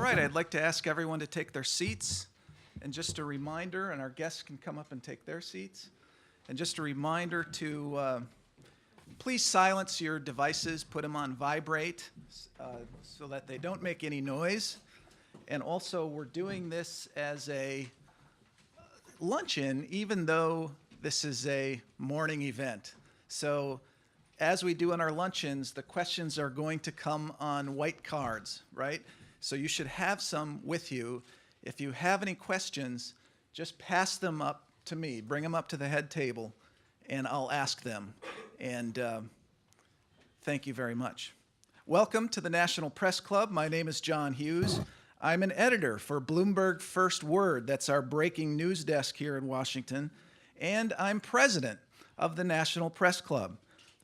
right, I'd like to ask everyone to take their seats. And just a reminder, and our guests can come up and take their seats. And just a reminder to please silence your devices, put them on vibrate so that they don't make any noise. And also, we're doing this as a luncheon, even though this is a morning event. So as we do in our luncheons, the questions are going to come on white cards, right? So you should have some with you. If you have any questions, just pass them up to me. Bring them up to the head table, and I'll ask them. And thank you very much. Welcome to the National Press Club. My name is John Hughes. I'm an editor for Bloomberg First Word. That's our breaking news desk here in Washington. And I'm president of the National Press Club.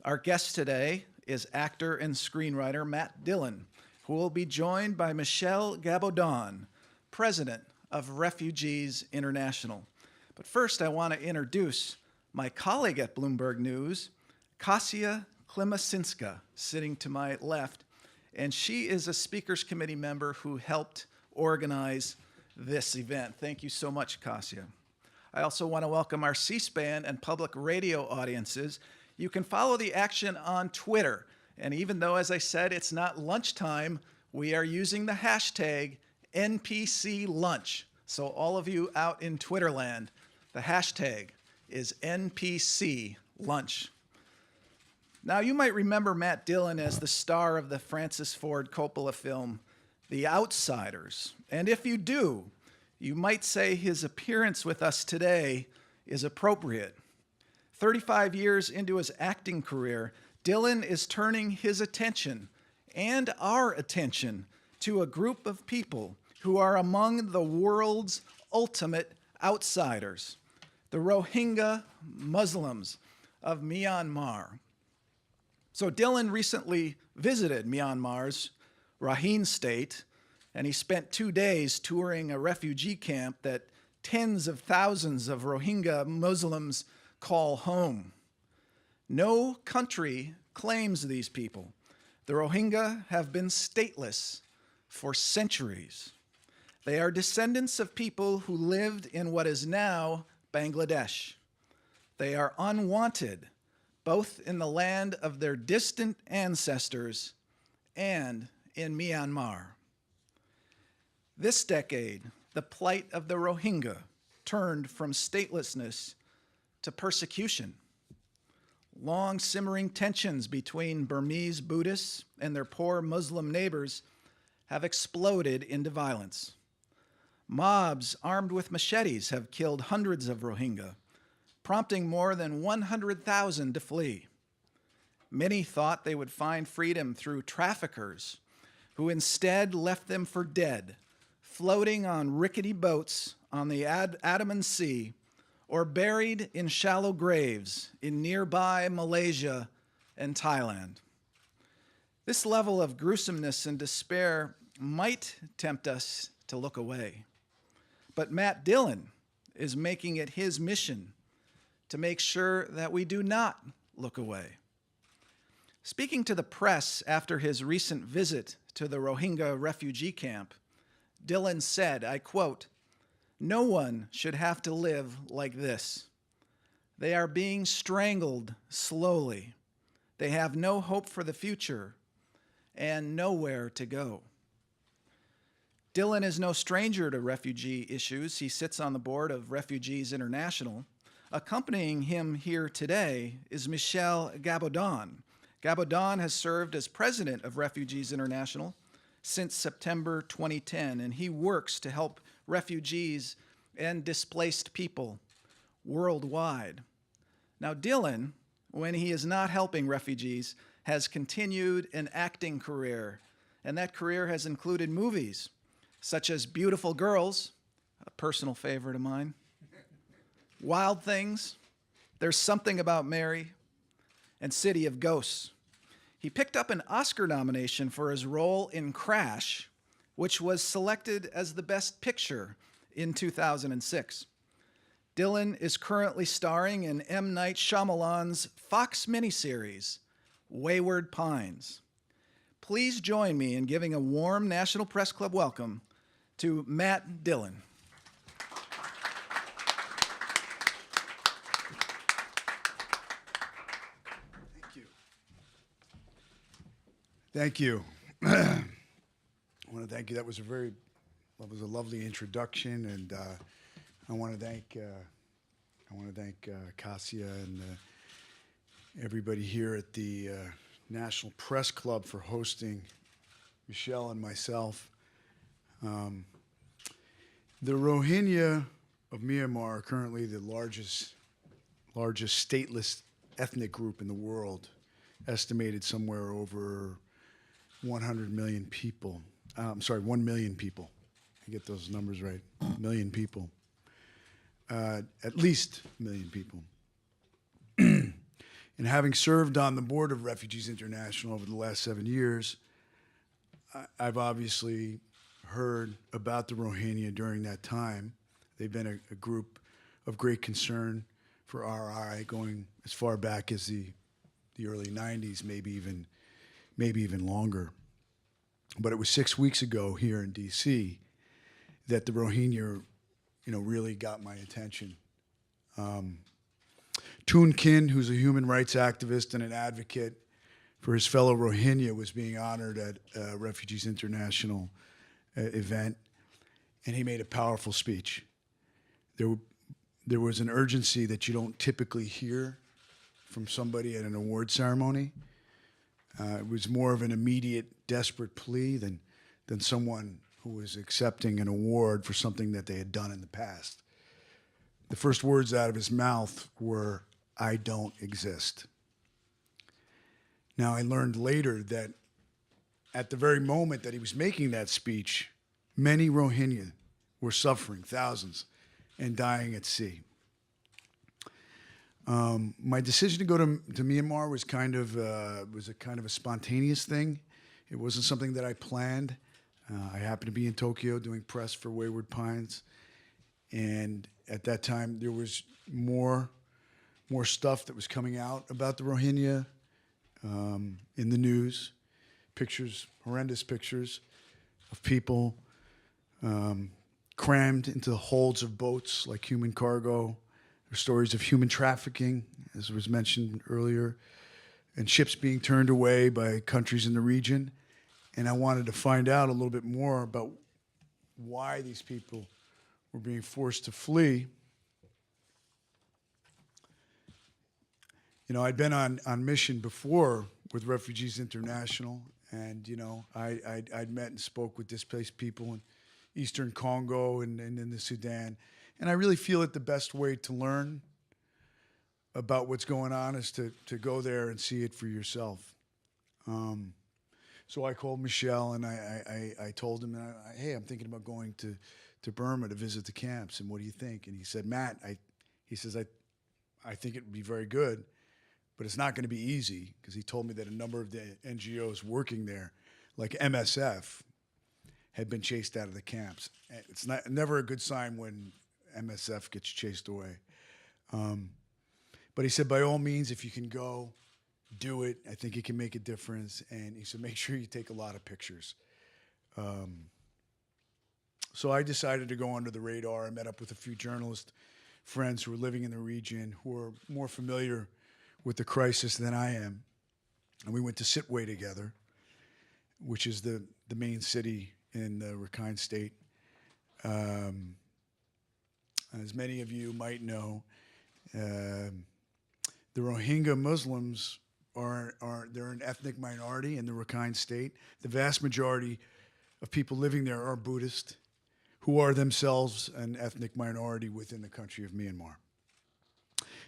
Our guest today is actor and screenwriter Matt Dillon, who will be joined by Michelle Gabodon, president of Refugees International. But first, I want to introduce my colleague at Bloomberg News, Kasia Klimasinska, sitting to my left, and she is a Speakers Committee member who helped organize this event. Thank you so much, Kasia. I also want to welcome our C-SPAN and public radio audiences. You can follow the action on Twitter, and even though, as I said, it's not lunchtime, we are using the hashtag NPC Lunch. So all of you out in Twitterland, the hashtag is NPC Lunch. Now, you might remember Matt Dillon as the star of the Francis Ford Coppola film, The Outsiders. And if you do, you might say his appearance with us today is appropriate. 35 years into his acting career, Dillon is turning his attention and our attention to a group of people who are among the world's ultimate outsiders, the Rohingya Muslims of Myanmar. So Dillon recently visited Myanmar's Rakhine state, and he spent 2 days touring a refugee camp that tens of thousands of Rohingya Muslims call home. No country claims these people. The Rohingya have been stateless for centuries. They are descendants of people who lived in what is now Bangladesh. They are unwanted, both in the land of their distant ancestors and in Myanmar. This decade, the plight of the Rohingya turned from statelessness to persecution. Long simmering tensions between Burmese Buddhists and their poor Muslim neighbors have exploded into violence. Mobs armed with machetes have killed hundreds of Rohingya, prompting more than 100,000 to flee. Many thought they would find freedom through traffickers, who instead left them for dead, floating on rickety boats on the Andaman Sea, or buried in shallow graves in nearby Malaysia and Thailand. This level of gruesomeness and despair might tempt us to look away. But Matt Dillon is making it his mission to make sure that we do not look away. Speaking to the press after his recent visit to the Rohingya refugee camp, Dillon said, I quote, "No one should have to live like this. They are being strangled slowly. They have no hope for the future and nowhere to go." Dillon is no stranger to refugee issues. He sits on the board of Refugees International. Accompanying him here today is Michelle Gabodon. Gabodon has served as president of Refugees International since September 2010, and he works to help refugees and displaced people worldwide. Now, Dillon, when he is not helping refugees, has continued an acting career, and that career has included movies such as Beautiful Girls, a personal favorite of mine, Wild Things, There's Something About Mary, and City of Ghosts. He picked up an Oscar nomination for his role in Crash, which was selected as the Best Picture in 2006. Dillon is currently starring in M. Night Shyamalan's Fox miniseries, Wayward Pines. Please join me in giving a warm National Press Club welcome to Matt Dillon. Thank you. I want to thank you. That was a lovely introduction, and I want to thank Cassia and everybody here at the National Press Club for hosting Michelle and myself. The Rohingya of Myanmar are currently the largest stateless ethnic group in the world, estimated somewhere over 100 million people. 1 million people. I get those numbers right. Million people. At least a million people. And having served on the board of Refugees International over the last 7 years, I've obviously heard about the Rohingya during that time. They've been a group of great concern for RI going as far back as the early 90s, maybe even longer. But it was 6 weeks ago here in D.C. that the Rohingya, really got my attention. Toon Kin, who's a human rights activist and an advocate for his fellow Rohingya, was being honored at Refugees International event, and he made a powerful speech. There was an urgency that you don't typically hear from somebody at an award ceremony. It was more of an immediate, desperate plea than someone who was accepting an award for something that they had done in the past. The first words out of his mouth were, "I don't exist." Now, I learned later that at the very moment that he was making that speech, many Rohingya were suffering, thousands, and dying at sea. My decision to go to Myanmar was a kind of a spontaneous thing. It wasn't something that I planned. I happened to be in Tokyo doing press for Wayward Pines, and at that time there was more stuff that was coming out about the Rohingya in the news. Pictures, horrendous pictures of people crammed into the holds of boats like human cargo. There's stories of human trafficking, as was mentioned earlier, and ships being turned away by countries in the region. And I wanted to find out a little bit more about why these people were being forced to flee. I'd been on mission before with Refugees International, and I'd met and spoke with displaced people in Eastern Congo and in the Sudan. And I really feel that the best way to learn about what's going on is to go there and see it for yourself. So I called Michelle and I told him, hey, I'm thinking about going to Burma to visit the camps, and what do you think? And he said, Matt, he says, I think it would be very good, but it's not going to be easy, because he told me that a number of the NGOs working there, like MSF, had been chased out of the camps. It's never a good sign when MSF gets chased away. But he said, by all means, if you can go, do it. I think it can make a difference. And he said, make sure you take a lot of pictures. So I decided to go under the radar. I met up with a few journalist friends who were living in the region, who are more familiar with the crisis than I am. And we went to Sitwe together, which is the main city in the Rakhine State. As many of you might know, the Rohingya Muslims they're an ethnic minority in the Rakhine State. The vast majority of people living there are Buddhist, who are themselves an ethnic minority within the country of Myanmar.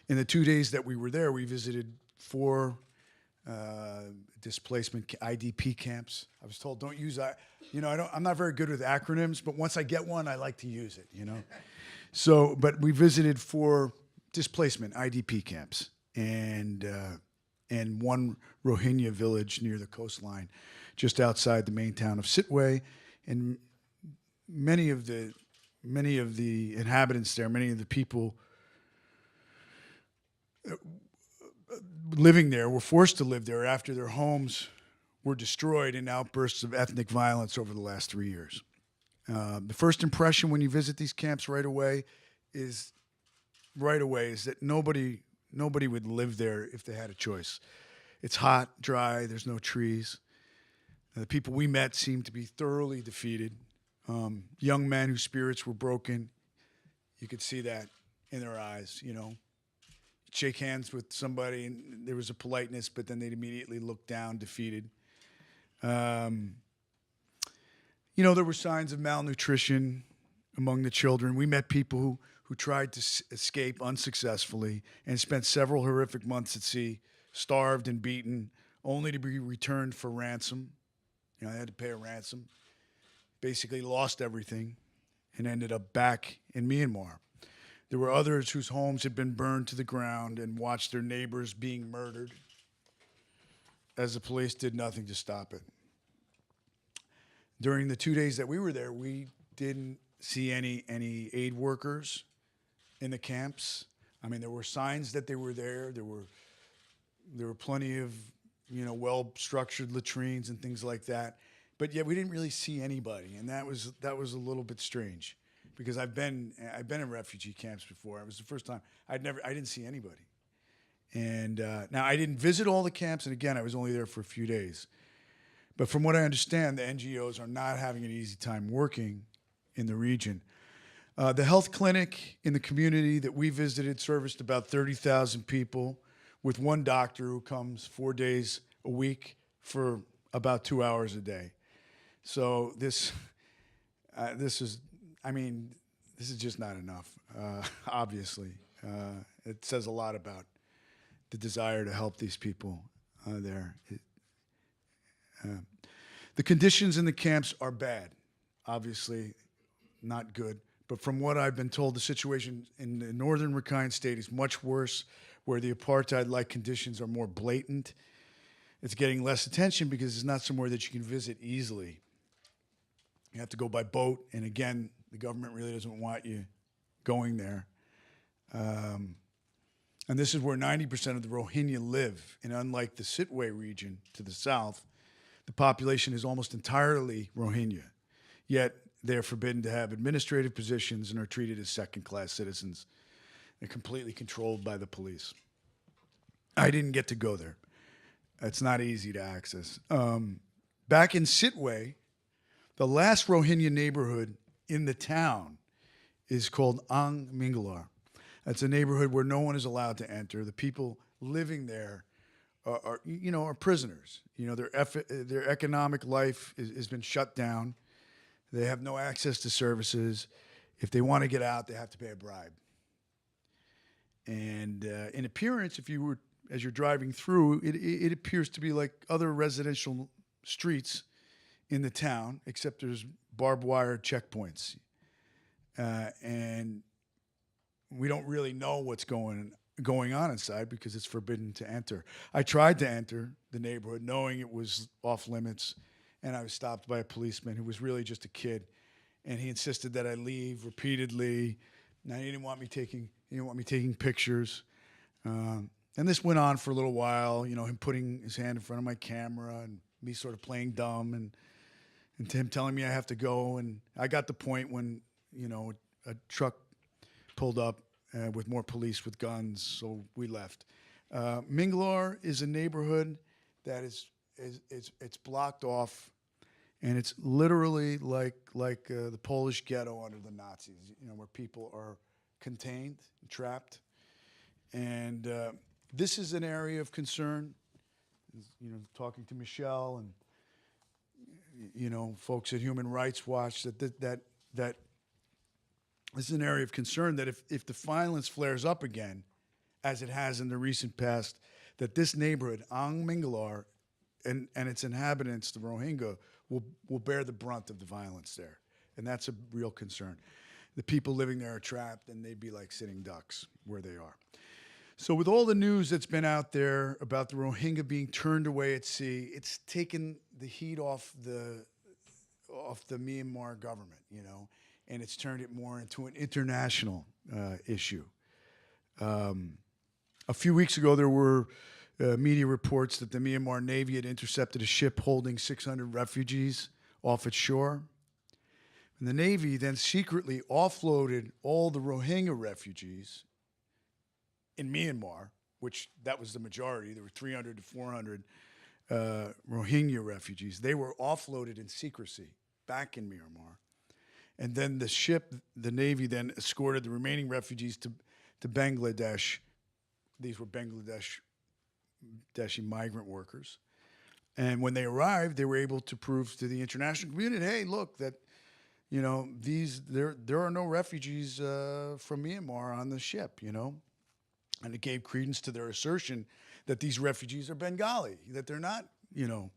In the 2 days that we were there, we visited 4 displacement IDP camps. I was told, don't use I'm not very good with acronyms, but once I get one, I like to use it, So, but we visited 4 displacement IDP camps and 1 Rohingya village near the coastline, just outside the main town of Sitwe. And many of the inhabitants there, many of the people living there were forced to live there after their homes were destroyed in outbursts of ethnic violence over the last 3 years. The first impression when you visit these camps right away is that nobody would live there if they had a choice. It's hot, dry, there's no trees. The people we met seemed to be thoroughly defeated. Young men whose spirits were broken. You could see that in their eyes, you know. You'd shake hands with somebody and there was a politeness, but then they'd immediately look down, defeated. You know, there were signs of malnutrition among the children. We met people who tried to escape unsuccessfully and spent several horrific months at sea, starved and beaten, only to be returned for ransom. You know, they had to pay a ransom. Basically lost everything and ended up back in Myanmar. There were others whose homes had been burned to the ground and watched their neighbors being murdered as the police did nothing to stop it. During the 2 days that we were there, we didn't see any aid workers in the camps. I mean, there were signs that they were there. There were plenty of, you know, well-structured latrines and things like that. But yet we didn't really see anybody, and that was a little bit strange, because I've been in refugee camps before. It was the first time I didn't see anybody. And now I didn't visit all the camps, and again, I was only there for a few days. But from what I understand, the NGOs are not having an easy time working in the region. The health clinic in the community that we visited serviced about 30,000 people, with one doctor who comes 4 days a week for about 2 hours a day. So this is just not enough, obviously. It says a lot about the desire to help these people there. The conditions in the camps are bad, obviously not good. But from what I've been told, the situation in the northern Rakhine State is much worse, where the apartheid-like conditions are more blatant. It's getting less attention because it's not somewhere that you can visit easily. You have to go by boat, and again, the government really doesn't want you going there. And this is where 90% of the Rohingya live, and unlike the Sitwe region to the south, the population is almost entirely Rohingya. Yet they're forbidden to have administrative positions and are treated as second-class citizens. They're completely controlled by the police. I didn't get to go there. It's not easy to access. Back in Sitwe, the last Rohingya neighborhood in the town is called Ang Minglar. That's a neighborhood where no one is allowed to enter. The people living there are prisoners. You know, their economic life has been shut down. They have no access to services. If they want to get out, they have to pay a bribe. And in appearance, as you're driving through, it appears to be like other residential streets in the town, except there's barbed wire checkpoints. And we don't really know what's going on inside because it's forbidden to enter. I tried to enter the neighborhood knowing it was off limits, and I was stopped by a policeman who was really just a kid, and he insisted that I leave repeatedly. Now he didn't want me taking pictures. And this went on for a little while, you know, him putting his hand in front of my camera and me sort of playing dumb and him telling me I have to go. And I got the point when, you know, a truck pulled up with more police with guns, so we left. Minglar is a neighborhood that it's blocked off, and it's literally like the Polish ghetto under the Nazis, you know, where people are contained, trapped. And this is an area of concern. You know, talking to Michelle and, you know, folks at Human Rights Watch, that this is an area of concern, that if the violence flares up again, as it has in the recent past, that this neighborhood, Ang Minglar, and its inhabitants, the Rohingya, will bear the brunt of the violence there. And that's a real concern. The people living there are trapped, and they'd be like sitting ducks where they are. So with all the news that's been out there about the Rohingya being turned away at sea, it's taken the heat off the Myanmar government, you know, and it's turned it more into an international issue. A few weeks ago, there were media reports that the Myanmar Navy had intercepted a ship holding 600 refugees off its shore. And the Navy then secretly offloaded all the Rohingya refugees in Myanmar, which that was the majority. There were 300 to 400 Rohingya refugees. They were offloaded in secrecy back in Myanmar. And then the ship, the Navy then escorted the remaining refugees to Bangladesh. These were Bangladeshi migrant workers. And when they arrived, they were able to prove to the international community, hey, look, that, you know, there are no refugees from Myanmar on the ship, you know. And it gave credence to their assertion that these refugees are Bengali, that they're not, you know,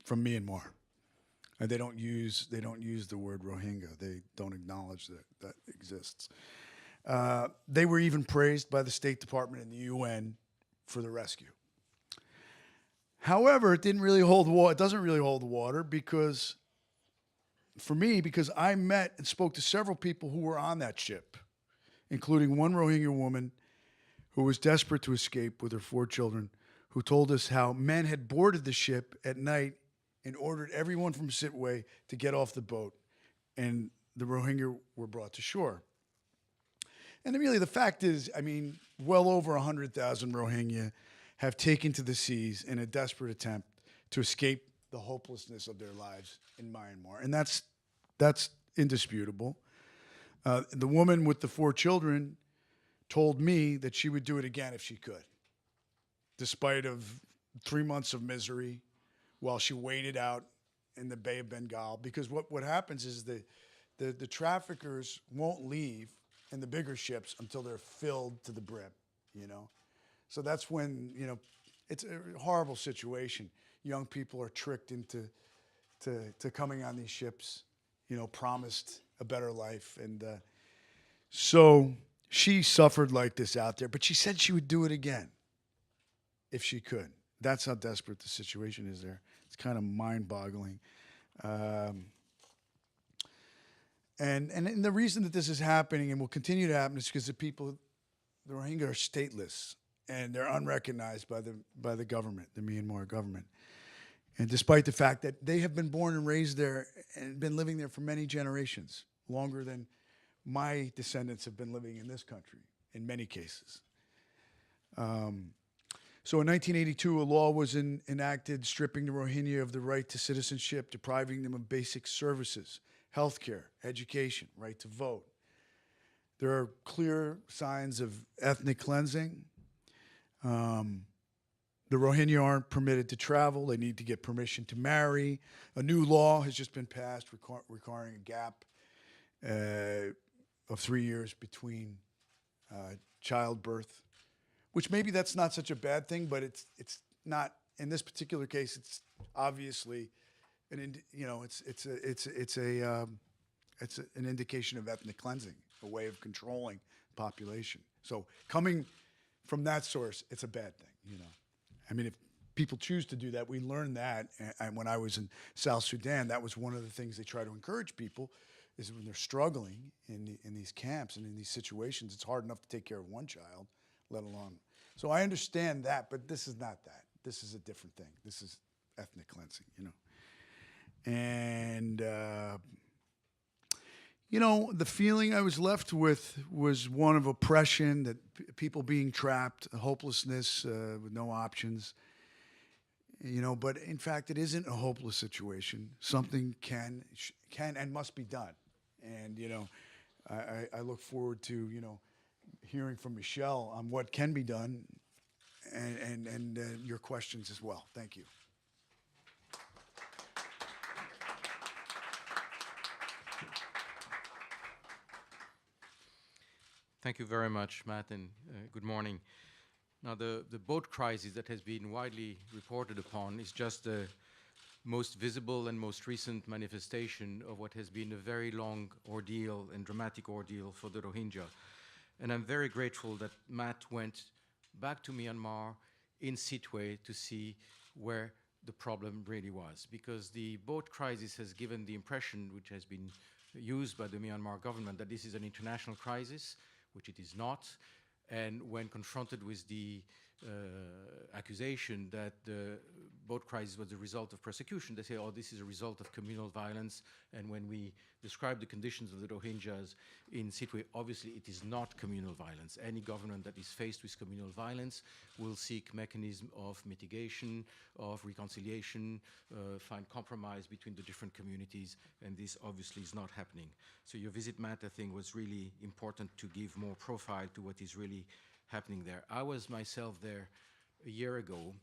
from Myanmar. And they don't use the word Rohingya. They don't acknowledge that exists. They were even praised by the State Department and the UN for the rescue. However, it didn't really hold water. It doesn't really hold water because, for me, because I met and spoke to several people who were on that ship, including one Rohingya woman who was desperate to escape with her 4 children, who told us how men had boarded the ship at night and ordered everyone from Sitwe to get off the boat, and the Rohingya were brought to shore. And really, the fact is, I mean, well over 100,000 Rohingya have taken to the seas in a desperate attempt to escape the hopelessness of their lives in Myanmar. And that's indisputable. The woman with the 4 children told me that she would do it again if she could, despite of 3 months of misery while she waited out in the Bay of Bengal. Because what happens is the traffickers won't leave in the bigger ships until they're filled to the brim, you know. So that's when, you know, it's a horrible situation. Young people are tricked into coming on these ships, you know, promised a better life. And so she suffered like this out there, but she said she would do it again if she could. That's how desperate the situation is there. It's kind of mind-boggling. And the reason that this is happening and will continue to happen is because the Rohingya are stateless and they're unrecognized by the government, the Myanmar government. And despite the fact that they have been born and raised there and been living there for many generations, longer than my descendants have been living in this country, in many cases. So in 1982, a law was enacted stripping the Rohingya of the right to citizenship, depriving them of basic services, healthcare, education, right to vote. There are clear signs of ethnic cleansing. The Rohingya aren't permitted to travel. They need to get permission to marry. A new law has just been passed requiring a gap of 3 years between childbirth, which maybe that's not such a bad thing, but it's not in this particular case. It's obviously an indication of ethnic cleansing, a way of controlling population. So coming from that source, it's a bad thing, you know. I mean, if people choose to do that, we learned that. And when I was in South Sudan, that was one of the things they try to encourage people, is when they're struggling in these camps and in these situations, it's hard enough to take care of one child, let alone. So I understand that, but this is not that. This is a different thing. This is ethnic cleansing, you know. And, you know, the feeling I was left with was one of oppression, that people being trapped, hopelessness with no options, you know. But in fact, it isn't a hopeless situation. Something can and must be done. And, you know, I look forward to, you know, hearing from Michelle on what can be done and your questions as well. Thank you. Thank you very much, Matt, and good morning. Now, the boat crisis that has been widely reported upon is just the most visible and most recent manifestation of what has been a very long ordeal and dramatic ordeal for the Rohingya. And I'm very grateful that Matt went back to Myanmar in Sitwe to see where the problem really was, because the boat crisis has given the impression, which has been used by the Myanmar government, that this is an international crisis, which it is not. And when confronted with the accusation that the boat crisis was the result of persecution. They say, oh, this is a result of communal violence. And when we describe the conditions of the Rohingyas in Sittwe, obviously it is not communal violence. Any government that is faced with communal violence will seek mechanism of mitigation, of reconciliation, find compromise between the different communities, and this obviously is not happening. So your visit, Matt, I think was really important to give more profile to what is really happening there. I was myself there a year ago,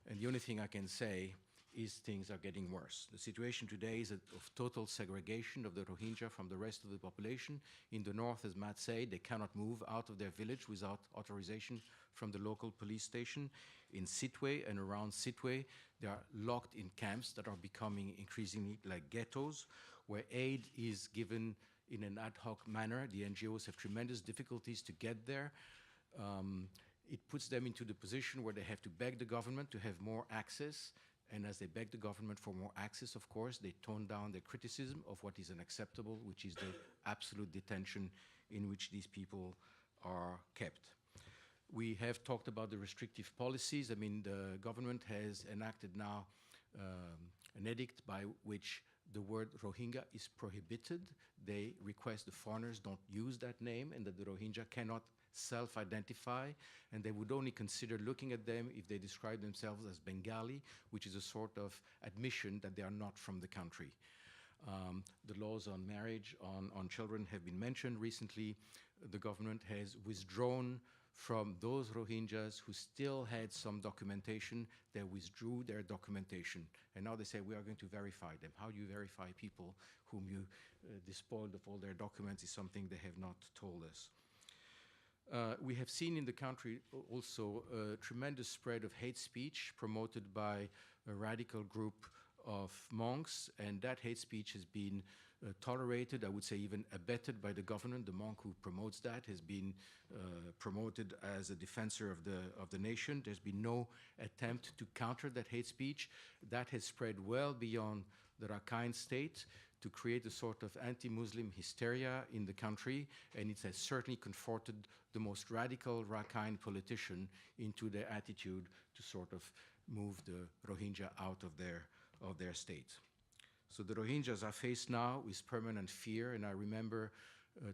and the only thing I can say is things are getting worse. The situation today is of total segregation of the Rohingya from the rest of the population. In the north, as Matt said, they cannot move out of their village without authorization from the local police station. In Sittwe and around Sittwe, they are locked in camps that are becoming increasingly like ghettos, where aid is given in an ad hoc manner. The NGOs have tremendous difficulties to get there. It puts them into the position where they have to beg the government to have more access. And as they beg the government for more access, of course, they tone down their criticism of what is unacceptable, which is the absolute detention in which these people are kept. We have talked about the restrictive policies. I mean, the government has enacted now an edict by which the word Rohingya is prohibited. They request the foreigners don't use that name and that the Rohingya cannot self-identify, and they would only consider looking at them if they describe themselves as Bengali, which is a sort of admission that they are not from the country. The laws on marriage, on children have been mentioned recently. The government has withdrawn from those Rohingyas who still had some documentation. They withdrew their documentation. And now they say, we are going to verify them. How you verify people whom you despoiled of all their documents is something they have not told us. We have seen in the country also a tremendous spread of hate speech promoted by a radical group of monks, and that hate speech has been tolerated, I would say even abetted by the government. The monk who promotes that has been promoted as a defensor of the nation. There's been no attempt to counter that hate speech. That has spread well beyond the Rakhine state to create a sort of anti-Muslim hysteria in the country, and it has certainly comforted the most radical Rakhine politician into their attitude to sort of move the Rohingya out of their state. So the Rohingyas are faced now with permanent fear, and I remember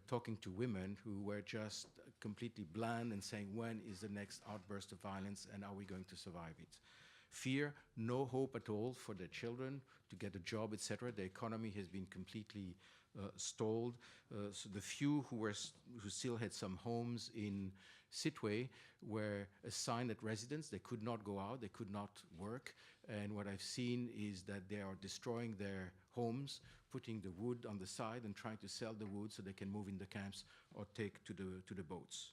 talking to women who were just completely bland and saying, when is the next outburst of violence and are we going to survive it? Fear, no hope at all for their children to get a job, etc. The economy has been completely stalled. So the few who still had some homes in Sittwe were assigned at residence. They could not go out, they could not work. And what I've seen is that they are destroying their homes, putting the wood on the side and trying to sell the wood so they can move in the camps or take to the boats.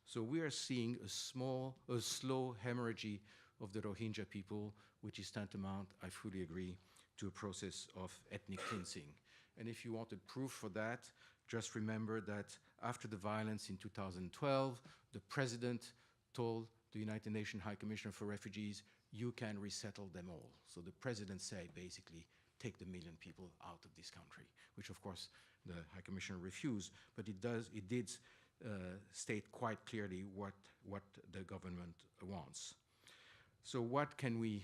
So we are seeing a slow hemorrhage of the Rohingya people, which is tantamount, I fully agree, to a process of ethnic cleansing. And if you wanted proof for that, just remember that after the violence in 2012, the president told the United Nations High Commissioner for Refugees, you can resettle them all. So the president said, basically, take the 1 million people out of this country, which of course the High Commissioner refused, but it did state quite clearly what the government wants. So what can we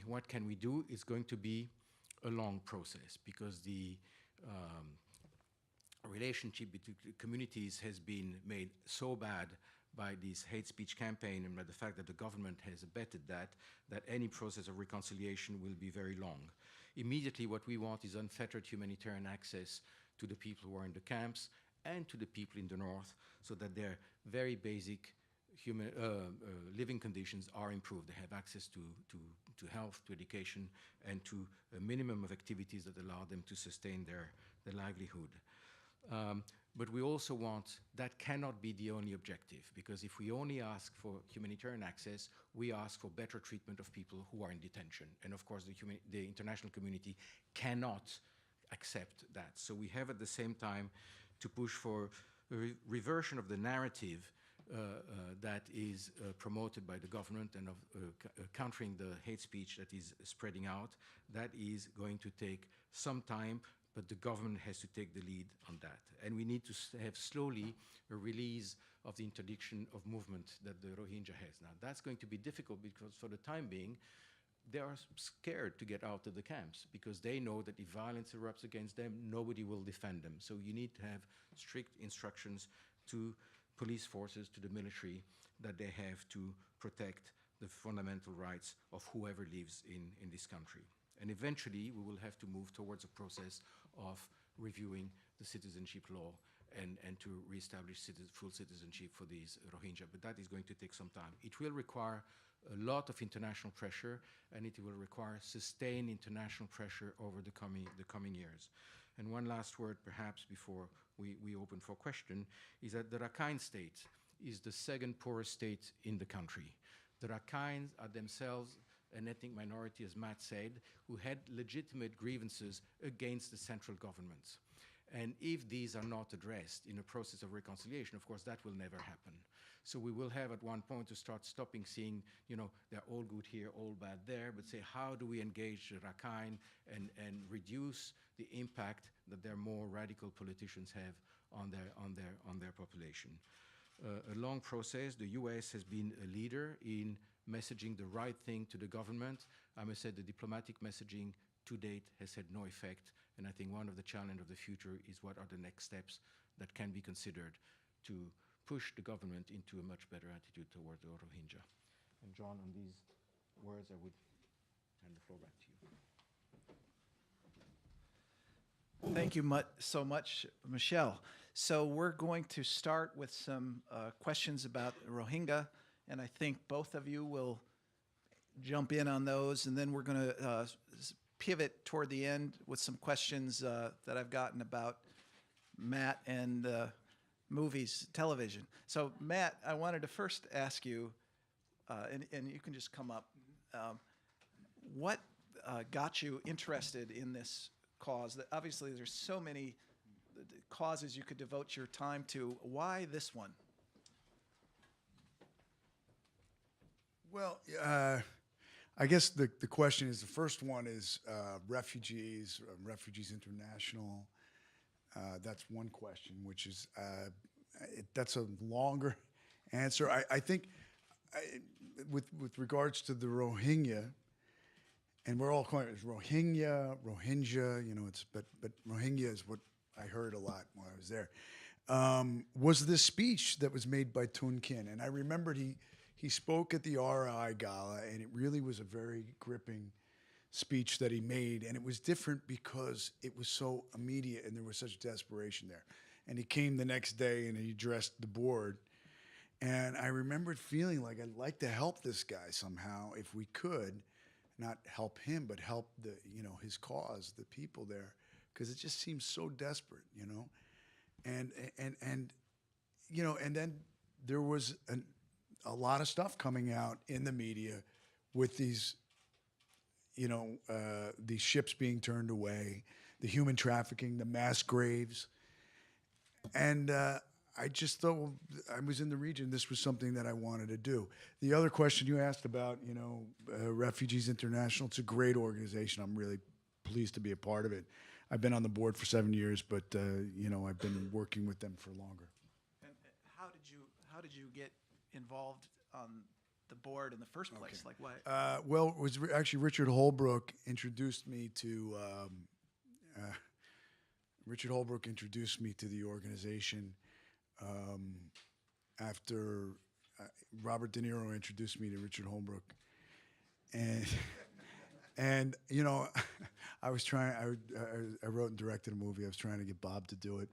do? It's going to be a long process because the relationship between communities has been made so bad by this hate speech campaign and by the fact that the government has abetted that any process of reconciliation will be very long. Immediately what we want is unfettered humanitarian access to the people who are in the camps and to the people in the north so that their very basic living conditions are improved. They have access to health, to education, and to a minimum of activities that allow them to sustain their livelihood. But we also want, that cannot be the only objective, because if we only ask for humanitarian access, we ask for better treatment of people who are in detention. And of course, the international community cannot accept that. So we have at the same time to push for a reversion of the narrative that is promoted by the government and of countering the hate speech that is spreading out. That is going to take some time, but the government has to take the lead on that. And we need to have slowly a release of the interdiction of movement that the Rohingya has. Now, that's going to be difficult because for the time being, they are scared to get out of the camps because they know that if violence erupts against them, nobody will defend them. So you need to have strict instructions to police forces, to the military, that they have to protect the fundamental rights of whoever lives in this country. And eventually, we will have to move towards a process of reviewing the citizenship law and to reestablish full citizenship for these Rohingya. But that is going to take some time. It will require a lot of international pressure, and it will require sustained international pressure over the coming years. And one last word, perhaps, before we open for question, is that the Rakhine state is the second poorest state in the country. The Rakhines are themselves an ethnic minority, as Matt said, who had legitimate grievances against the central government. And if these are not addressed in a process of reconciliation, of course, that will never happen. So we will have at one point to start stopping seeing, they're all good here, all bad there, but say, how do we engage the Rakhine and reduce the impact that their more radical politicians have on their population? A long process. The US has been a leader in messaging the right thing to the government. I must say the diplomatic messaging to date has had no effect, and I think one of the challenges of the future is what are the next steps that can be considered to push the government into a much better attitude toward the Rohingya. And John, on these words, I would hand the floor back to you. Thank you so much, Michelle. So we're going to start with some questions about Rohingya, and I think both of you will jump in on those, and then we're going to pivot toward the end with some questions that I've gotten about Matt and movies, television. So Matt, I wanted to first ask you, and you can just come up, what got you interested in this cause? That obviously there's so many causes you could devote your time to. Why this one? Well, I guess the question is, the first one is Refugees International. That's one question, which is, that's a longer answer. I think with regards to the Rohingya, and we're all calling it Rohingya, but Rohingya is what I heard a lot when I was there, was this speech that was made by Tun Kin. And I remembered he spoke at the RI Gala, and it really was a very gripping speech that he made. And it was different because it was so immediate and there was such desperation there. And he came the next day and he addressed the board. And I remembered feeling like I'd like to help this guy somehow if we could, not help him, but help his cause, the people there, because it just seems so desperate, And then there was a lot of stuff coming out in the media with these ships being turned away, the human trafficking, the mass graves. And I just thought, well, I was in the region, this was something that I wanted to do. The other question you asked about, Refugees International, it's a great organization. I'm really pleased to be a part of it. I've been on the board for 7 years, but I've been working with them for longer. And how did you get involved on the board in the first place? Okay. Like why? Well, it was actually Richard Holbrooke introduced me to the organization after Robert De Niro introduced me to Richard Holbrooke, and I was trying. I wrote and directed a movie. I was trying to get Bob to do it,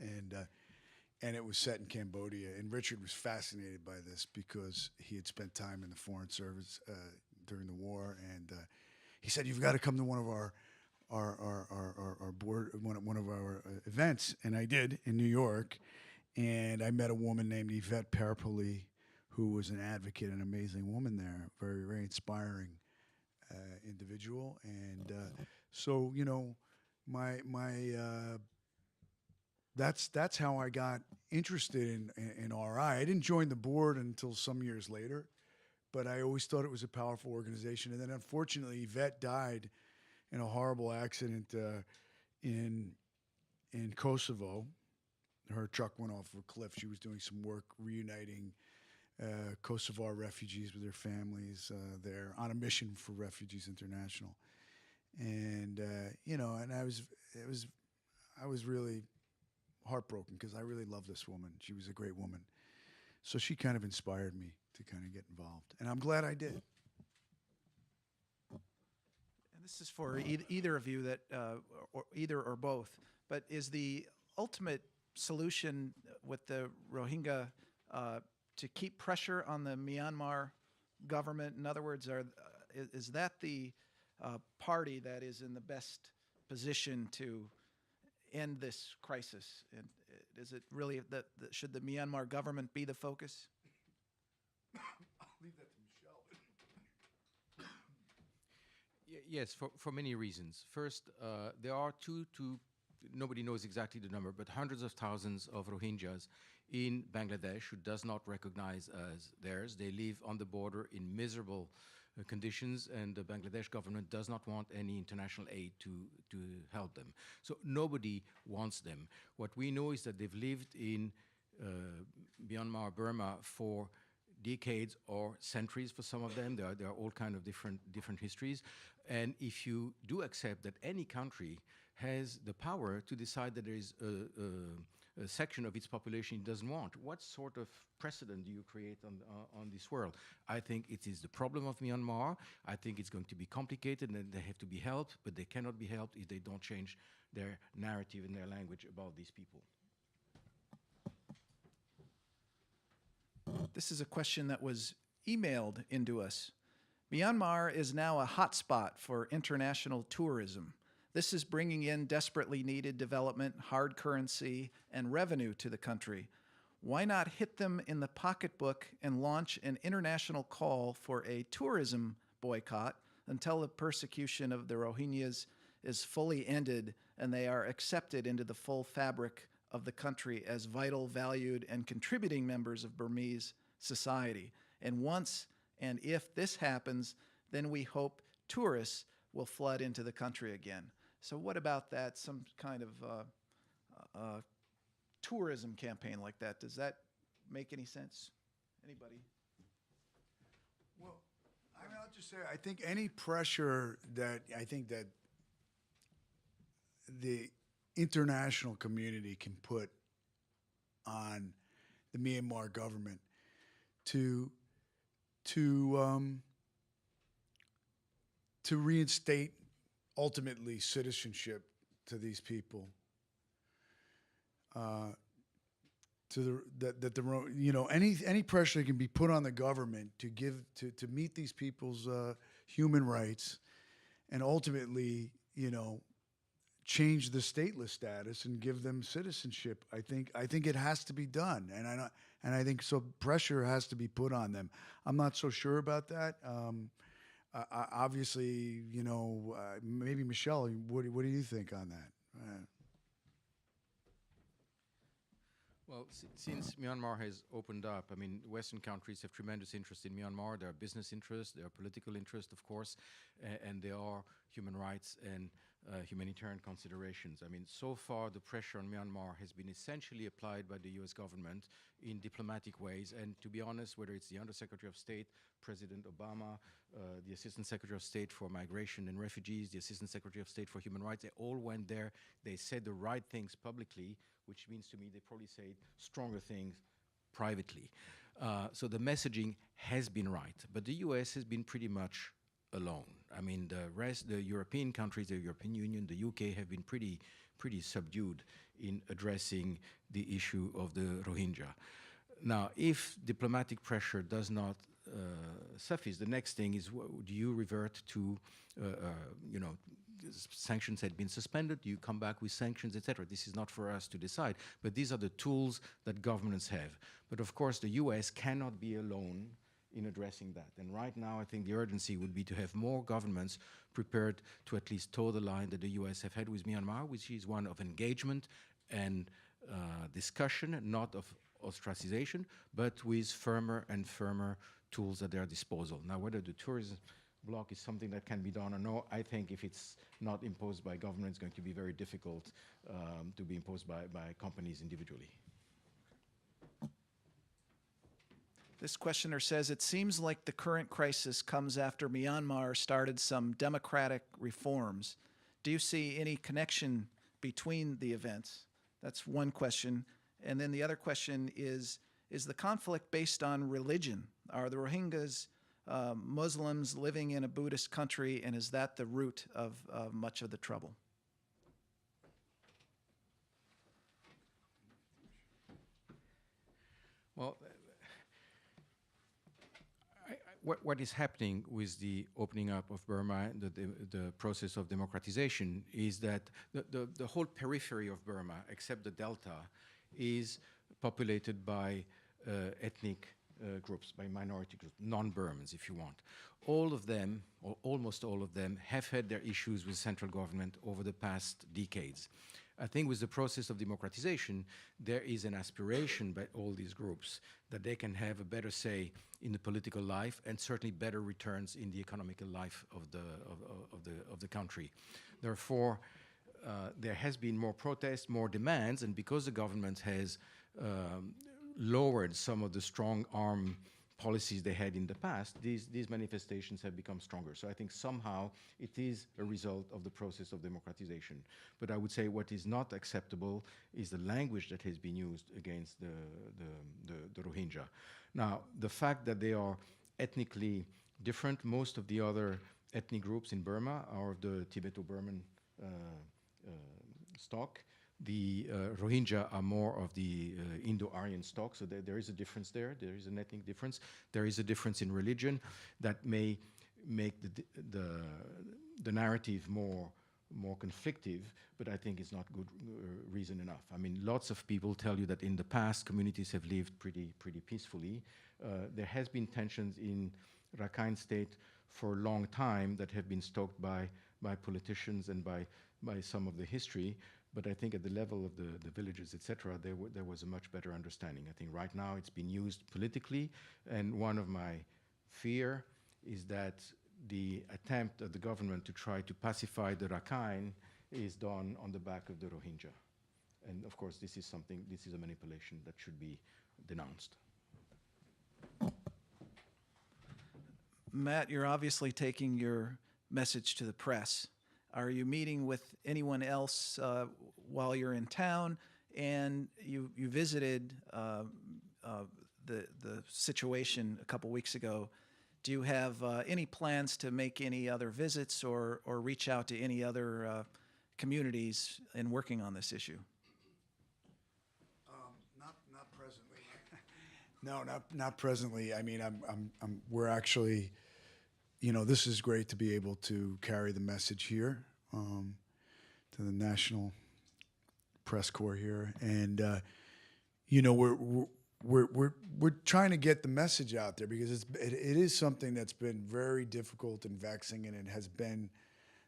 and it was set in Cambodia. And Richard was fascinated by this because he had spent time in the Foreign Service during the war, and he said, "You've got to come to one of our board, one of our events." And I did in New York, and I met a woman named Yvette Perpoli, who was an advocate, an amazing woman there, very, very inspiring individual. And so that's how I got interested in RI. I didn't join the board until some years later, but I always thought it was a powerful organization. And then unfortunately, Yvette died in a horrible accident in Kosovo. Her truck went off of a cliff. She was doing some work reuniting Kosovar refugees with their families there on a mission for Refugees International. And and I was really heartbroken because I really love this woman. She was a great woman. So she kind of inspired me to kind of get involved, and I'm glad I did. And this is for either of you, that or either or both. But is the ultimate solution with the Rohingya to keep pressure on the Myanmar government? In other words, is that the party that is in the best position to end this crisis? And is it really that should the Myanmar government be the focus? I'll leave that to Michelle. Yes, for many reasons. First, there are nobody knows exactly the number, but hundreds of thousands of Rohingyas in Bangladesh who does not recognize as theirs. They live on the border in miserable conditions, and the Bangladesh government does not want any international aid to help them. So nobody wants them. What we know is that they've lived in Myanmar, Burma for decades or centuries for some of them. There are all kind of different histories. And if you do accept that any country has the power to decide that there is a section of its population it doesn't want, what sort of precedent do you create on this world? I think it is the problem of Myanmar. I think it's going to be complicated and they have to be helped, but they cannot be helped if they don't change their narrative and their language about these people. This is a question that was emailed into us. Myanmar is now a hotspot for international tourism. This is bringing in desperately needed development, hard currency, and revenue to the country. Why not hit them in the pocketbook and launch an international call for a tourism boycott until the persecution of the Rohingyas is fully ended and they are accepted into the full fabric of the country as vital, valued, and contributing members of Burmese society? And once and if this happens, then we hope tourists will flood into the country again. So what about that, some kind of tourism campaign like that? Does that make any sense? Anybody? Well, I mean, I'll just say, I think any pressure that the international community can put on the Myanmar government to reinstate ultimately citizenship to these people, any pressure that can be put on the government to meet these people's human rights, and ultimately change the stateless status and give them citizenship. I think it has to be done, and I think so. Pressure has to be put on them. I'm not so sure about that. Obviously, maybe Michelle. What do you think on that? Well, since Myanmar has opened up, I mean, Western countries have tremendous interest in Myanmar. There are business interests, there are political interests, of course, and there are human rights and humanitarian considerations. I mean, so far the pressure on Myanmar has been essentially applied by the US government in diplomatic ways. And to be honest, whether it's the Undersecretary of State, President Obama, the Assistant Secretary of State for Migration and Refugees, the Assistant Secretary of State for Human Rights, they all went there. They said the right things publicly, which means to me they probably said stronger things privately. So the messaging has been right, but the US has been pretty much alone. I mean, the European countries, the European Union, the UK have been pretty subdued in addressing the issue of the Rohingya. Now, if diplomatic pressure does not suffice, the next thing is, do you revert to, sanctions had been suspended, you come back with sanctions, etc. This is not for us to decide, but these are the tools that governments have. But of course, the US cannot be alone in addressing that. And right now, I think the urgency would be to have more governments prepared to at least toe the line that the US have had with Myanmar, which is one of engagement and discussion, not of ostracization, but with firmer and firmer tools at their disposal. Now, whether the tourism block is something that can be done or no. I think if it's not imposed by government, it's going to be very difficult to be imposed by companies individually. This questioner says, it seems like the current crisis comes after Myanmar started some democratic reforms. Do you see any connection between the events? That's one question. And then the other question is the conflict based on religion? Are the Rohingyas Muslims living in a Buddhist country, and is that the root of much of the trouble? Well, what is happening with the opening up of Burma, the process of democratization, is that the whole periphery of Burma, except the delta, is populated by ethnic groups, by minority groups, non-Burmans, if you want. All of them, or almost all of them, have had their issues with central government over the past decades. I think with the process of democratization, there is an aspiration by all these groups that they can have a better say in the political life and certainly better returns in the economical life of the country. Therefore, there has been more protests, more demands, and because the government has lowered some of the strong arm policies they had in the past, these manifestations have become stronger. So I think somehow it is a result of the process of democratization. But I would say what is not acceptable is the language that has been used against the Rohingya. Now, the fact that they are ethnically different, most of the other ethnic groups in Burma are of the Tibeto-Burman stock. The Rohingya are more of the Indo-Aryan stock, so there is a difference there. There is an ethnic difference. There is a difference in religion that may make the narrative more conflictive, but I think it's not good reason enough. I mean, lots of people tell you that in the past, communities have lived pretty peacefully. There has been tensions in Rakhine State for a long time that have been stoked by politicians and by some of the history. But I think at the level of the villages, etc., there was a much better understanding. I think right now it's been used politically, and one of my fear is that the attempt of the government to try to pacify the Rakhine is done on the back of the Rohingya. And of course, this is a manipulation that should be denounced. Matt, you're obviously taking your message to the press. Are you meeting with anyone else while you're in town? And you visited the situation a couple weeks ago. Do you have any plans to make any other visits or reach out to any other communities in working on this issue? Not presently. No, not presently. I mean, we're actually. You know, this is great to be able to carry the message here to the National Press Corps here, and you know, we're trying to get the message out there because it is something that's been very difficult and vexing, and it has been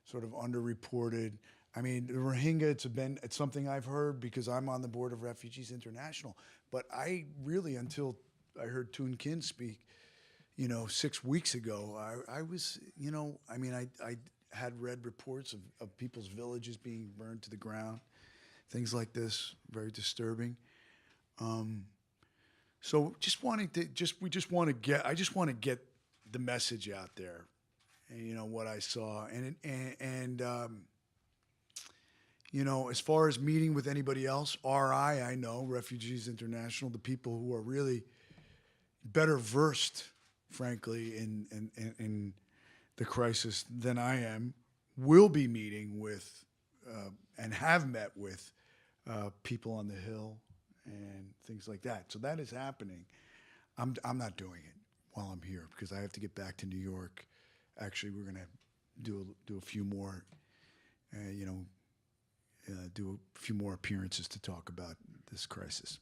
sort of underreported. I mean, the Rohingya, it's something I've heard because I'm on the board of Refugees International, but I really, until I heard Toon Kin speak, you know, 6 weeks ago, I was, you know, I mean, I had read reports of people's villages being burned to the ground, things like this, very disturbing. So just wanting to, I just want to get the message out there, and, you know, what I saw, and you know, as far as meeting with anybody else, I know, Refugees International, the people who are really better versed, frankly, in the crisis than I am, will be meeting with and have met with people on the Hill and things like that. So that is happening. I'm not doing it while I'm here because I have to get back to New York. Actually, we're going to do a few more, you know, do a few more appearances to talk about this crisis.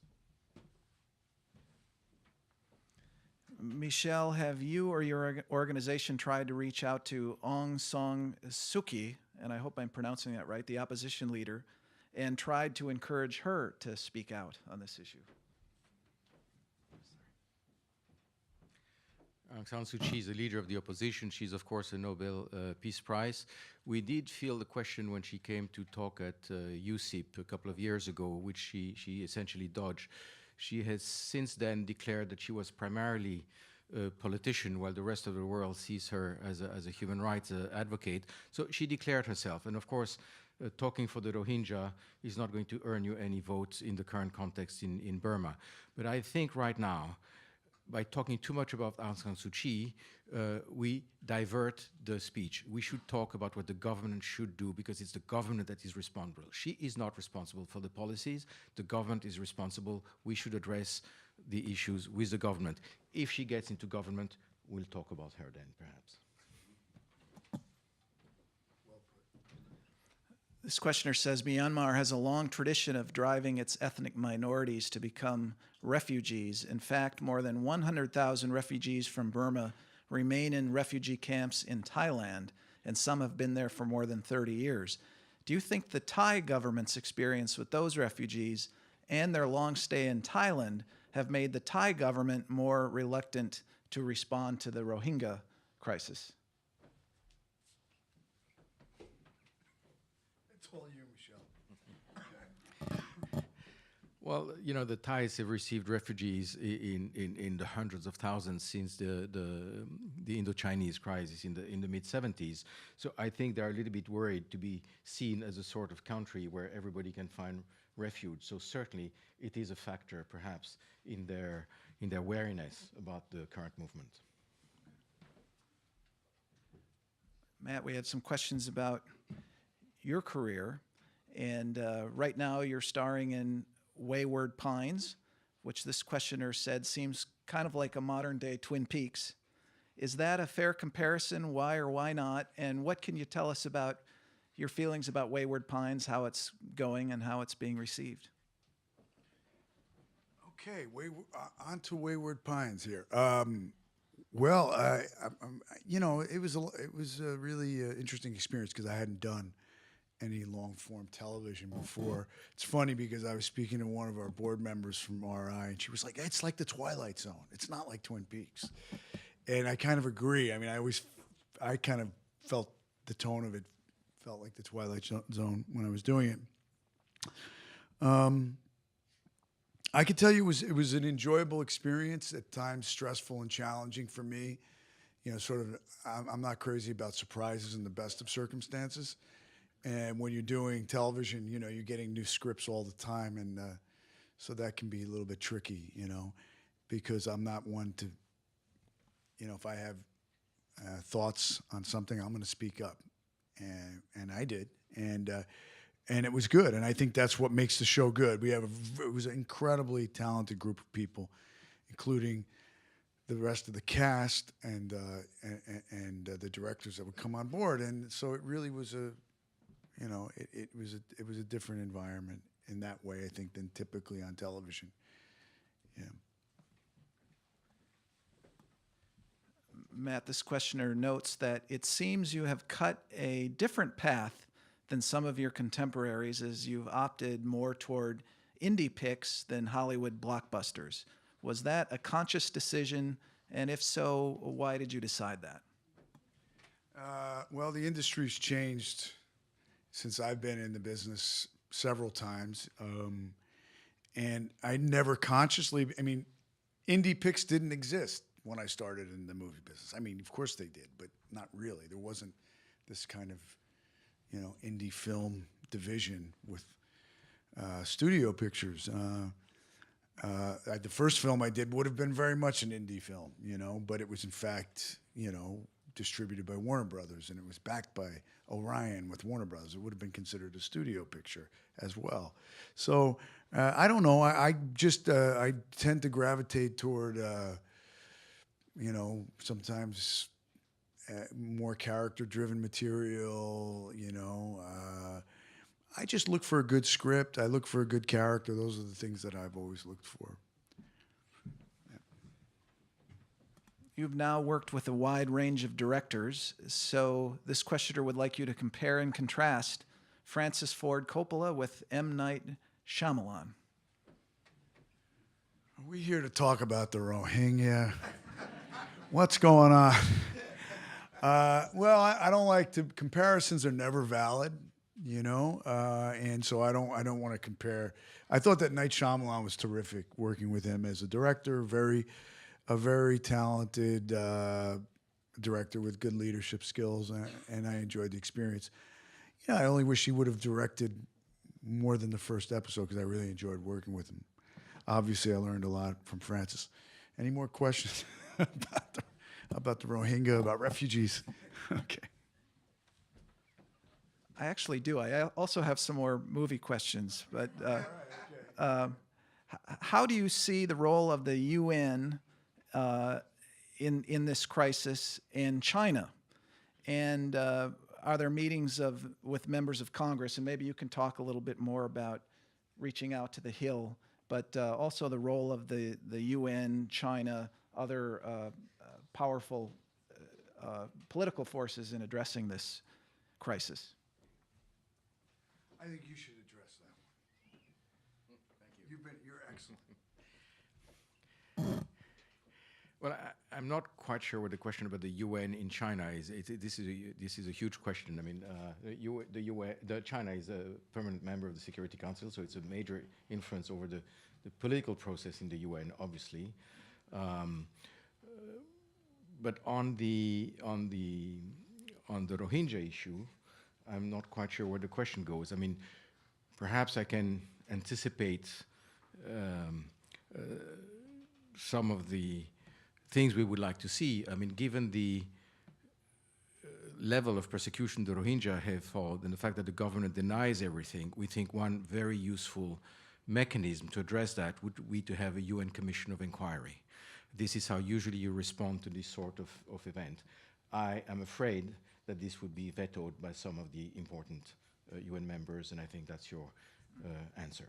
Michelle, have you or your organization tried to reach out to Aung San Suu Kyi, and I hope I'm pronouncing that right, the opposition leader, and tried to encourage her to speak out on this issue? Aung San Suu Kyi is the leader of the opposition. She's, of course, a Nobel Peace Prize. We did feel the question when she came to talk at UCIP a couple of years ago, which she essentially dodged. She has since then declared that she was primarily a politician, while the rest of the world sees her as a human rights advocate. So she declared herself. And of course, talking for the Rohingya is not going to earn you any votes in the current context in Burma. But I think right now, by talking too much about Aung San Suu Kyi, we divert the speech. We should talk about what the government should do, because it's the government that is responsible. She is not responsible for the policies. The government is responsible. We should address the issues with the government. If she gets into government, we'll talk about her then, perhaps. This questioner says Myanmar has a long tradition of driving its ethnic minorities to become refugees. In fact, more than 100,000 refugees from Burma remain in refugee camps in Thailand, and some have been there for more than 30 years. Do you think the Thai government's experience with those refugees and their long stay in Thailand have made the Thai government more reluctant to respond to the Rohingya crisis? It's all you, Michelle. Well, you know, the Thais have received refugees in the hundreds of thousands since the Indo-Chinese crisis in the mid-70s. So I think they're a little bit worried to be seen as a sort of country where everybody can find refuge. So certainly it is a factor, perhaps, in their wariness about the current movement. Matt, we had some questions about your career, and right now you're starring in Wayward Pines, which this questioner said seems kind of like a modern-day Twin Peaks. Is that a fair comparison? Why or why not? And what can you tell us about your feelings about Wayward Pines, how it's going and how it's being received? Okay, on to Wayward Pines here. Well, you know, it was a really interesting experience because I hadn't done any long-form television before. It's funny because I was speaking to one of our board members from RI, and she was like, "It's like the Twilight Zone. It's not like Twin Peaks." And I kind of agree. I mean, I kind of felt the tone of it felt like the Twilight Zone when I was doing it. I could tell you it was an enjoyable experience, at times stressful and challenging for me. You know, sort of, I'm not crazy about surprises in the best of circumstances. And when you're doing television, you know, you're getting new scripts all the time. And so that can be a little bit tricky, you know, because I'm not one to, you know, if I have thoughts on something, I'm going to speak up. And I did. And it was good. And I think that's what makes the show good. It was an incredibly talented group of people, including the rest of the cast and the directors that would come on board. And so it really was it was a different environment in that way, I think, than typically on television. Yeah. Matt, this questioner notes that it seems you have cut a different path than some of your contemporaries, as you've opted more toward indie picks than Hollywood blockbusters. Was that a conscious decision? And if so, why did you decide that? Well, the industry's changed since I've been in the business several times. And I never consciously, I mean, indie picks didn't exist when I started in the movie business. I mean, of course they did, but not really. There wasn't this kind of, you know, indie film division with studio pictures. The first film I did would have been very much an indie film, you know, but it was in fact, you know, distributed by Warner Brothers, and it was backed by Orion with Warner Brothers. It would have been considered a studio picture as well. So I don't know. I just I tend to gravitate toward, you know, sometimes more character-driven material. You know, I just look for a good script. I look for a good character. Those are the things that I've always looked for. You've now worked with a wide range of directors, so this questioner would like you to compare and contrast Francis Ford Coppola with M. Night Shyamalan. Are we here to talk about the Rohingya? What's going on? Well, I don't like to. Comparisons are never valid, you know, and so I don't want to compare. I thought that Night Shyamalan was terrific working with him as a director. A very talented director with good leadership skills, and I enjoyed the experience. Yeah, I only wish he would have directed more than the first episode because I really enjoyed working with him. Obviously, I learned a lot from Francis. Any more questions about the Rohingya, about refugees? Okay. I actually do. I also have some more movie questions, but how do you see the role of the UN in this crisis in China? And are there meetings with members of Congress? And maybe you can talk a little bit more about reaching out to the Hill, but also the role of the UN, China, other powerful political forces in addressing this crisis. I think you should address that one. Thank you. You're excellent. Well, I'm not quite sure what the question about the UN in China is. This is a huge question. I mean, China is a permanent member of the Security Council, so it's a major influence over the political process in the UN, obviously. But on the Rohingya issue, I'm not quite sure where the question goes. I mean, perhaps I can anticipate some of the things we would like to see. I mean, given the level of persecution the Rohingya have followed and the fact that the government denies everything, we think one very useful mechanism to address that would be to have a UN Commission of Inquiry. This is how usually you respond to this sort of event. I am afraid that this would be vetoed by some of the important UN members, and I think that's your answer.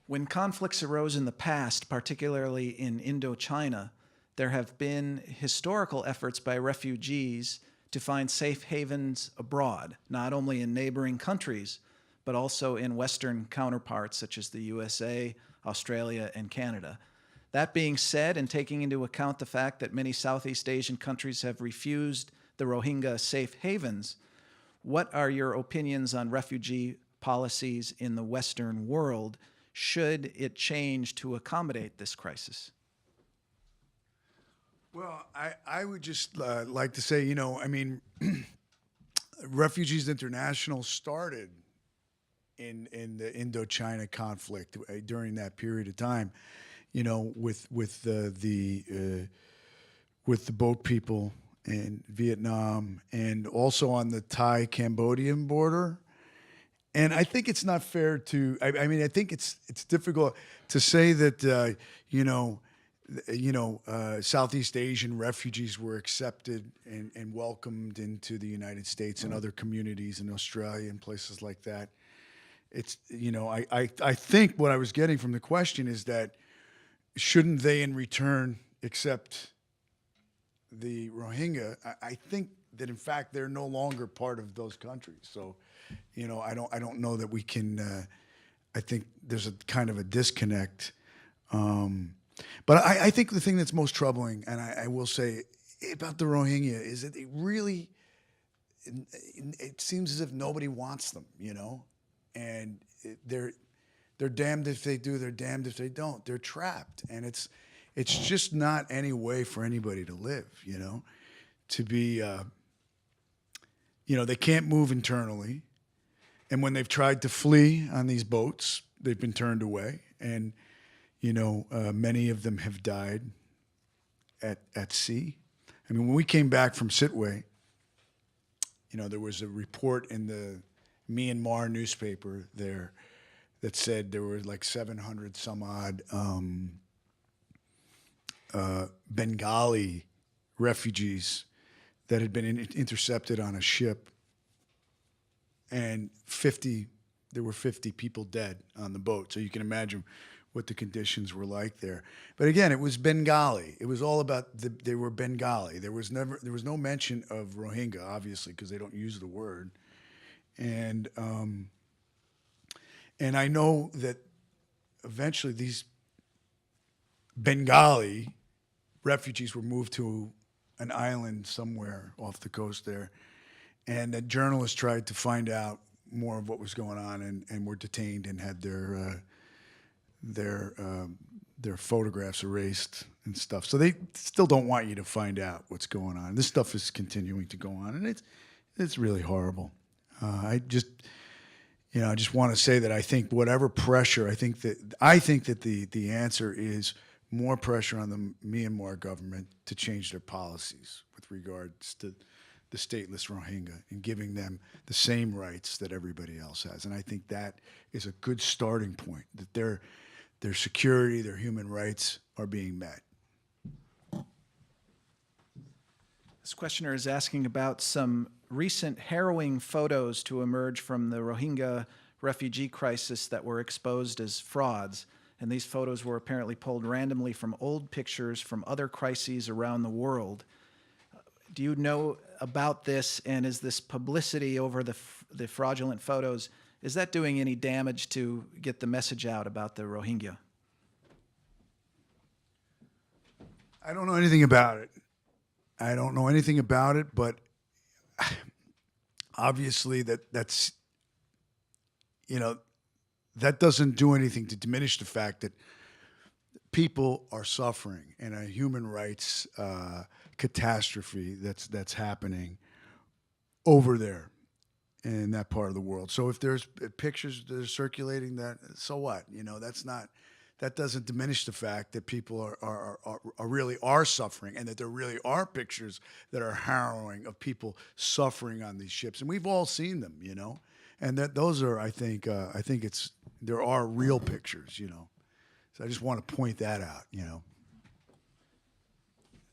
When conflicts arose in the past, particularly in Indochina, there have been historical efforts by refugees to find safe havens abroad, not only in neighboring countries, but also in Western counterparts such as the USA, Australia, and Canada. That being said, and taking into account the fact that many Southeast Asian countries have refused the Rohingya safe havens, what are your opinions on refugee policies in the Western world? Should it change to accommodate this crisis? Well, I would just like to say, you know, I mean, Refugees International started in the Indochina conflict during that period of time, you know, with the boat people in Vietnam and also on the Thai-Cambodian border. And I think it's not fair to. I mean, I think it's difficult to say that Southeast Asian refugees were accepted and welcomed into the United States and other communities in Australia and places like that. It's I think what I was getting from the question is that shouldn't they in return accept the Rohingya? I think that in fact they're no longer part of those countries. So. You know, I don't know that we can. I think there's a kind of a disconnect. But I think the thing that's most troubling, and I will say about the Rohingya, is that it seems as if nobody wants them. You know, and they're damned if they do, they're damned if they don't. They're trapped, and it's just not any way for anybody to live. You know, to be. They can't move internally. And when they've tried to flee on these boats, they've been turned away. And, many of them have died at sea. I mean, when we came back from Sitwe, there was a report in the Myanmar newspaper there that said there were like 700 some odd Bengali refugees that had been intercepted on a ship. And there were 50 people dead on the boat. So you can imagine what the conditions were like there. But again, it was Bengali. It was all about they were Bengali. There was no mention of Rohingya, obviously, because they don't use the word. And I know that eventually these Bengali refugees were moved to an island somewhere off the coast there. And the journalists tried to find out more of what was going on and were detained and had their photographs erased and stuff. So they still don't want you to find out what's going on. This stuff is continuing to go on, and it's really horrible. I just want to say that I think whatever pressure, I think that the answer is more pressure on the Myanmar government to change their policies with regards to the stateless Rohingya and giving them the same rights that everybody else has. And I think that is a good starting point, that their security, their human rights are being met. This questioner is asking about some recent harrowing photos to emerge from the Rohingya refugee crisis that were exposed as frauds. And these photos were apparently pulled randomly from old pictures from other crises around the world. Do you know about this, and is this publicity over the fraudulent photos, is that doing any damage to get the message out about the Rohingya? I don't know anything about it. I don't know anything about it, but obviously that's that doesn't do anything to diminish the fact that people are suffering and a human rights catastrophe that's happening over there in that part of the world. So if there's pictures that are circulating, that, so what? That doesn't diminish the fact that people are really suffering, and that there really are pictures that are harrowing of people suffering on these ships, and we've all seen them, and that those are, I think there are real pictures, So I just want to point that out,